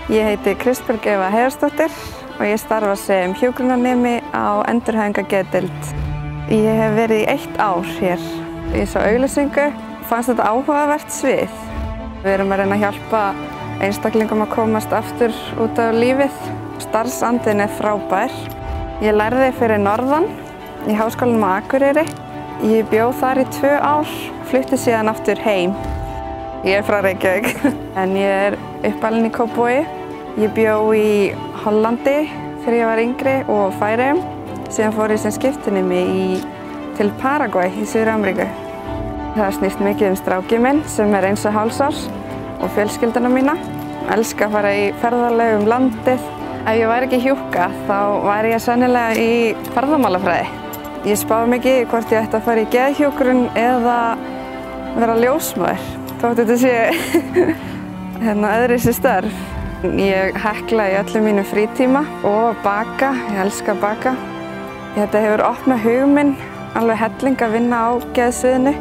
Ég heiti Kristbjörg Eva Heiðarsdóttir og ég starfa sem hjúkrunarnemi á endurhæfingargeðdeild. Ég hef verið í 1 ár hér. Ég sá auglýsingu, fannst þetta áhugavert svið. Við erum að reyna að hjálpa einstaklingum að komast aftur út á lífið. Starfsandinn er frábær. Ég lærði fyrir norðan í Háskólanum á Akureyri. Ég bjó þar í 2 ár, flutti síðan aftur heim. Ég er frá Reykjavík, en ég er uppalin í Kópavogi. Ég bjó í Hollandi þegar ég var yngri og Færeyjum. Síðan fór ég sem skiptinemi til Paragvæ í Suður-Ameríku. Það snýst mikið strákinn minn sem er 1,5 árs og fjölskylduna mína. Elska að fara í ferðalög landið. Ef ég væri ekki hjúkka þá væri ég sennilega í ferðamálafræði. Ég spáði mikið hvort ég ætti að fara í geðhjúkrun eða vera ljósmóðir. Þótt þetta sé öðruvísi störf. Ég hekla í öllum mínum frítíma og baka. Ég elska að baka. Þetta hefur opnað hug minn alveg helling að vinna á geðsviðinu.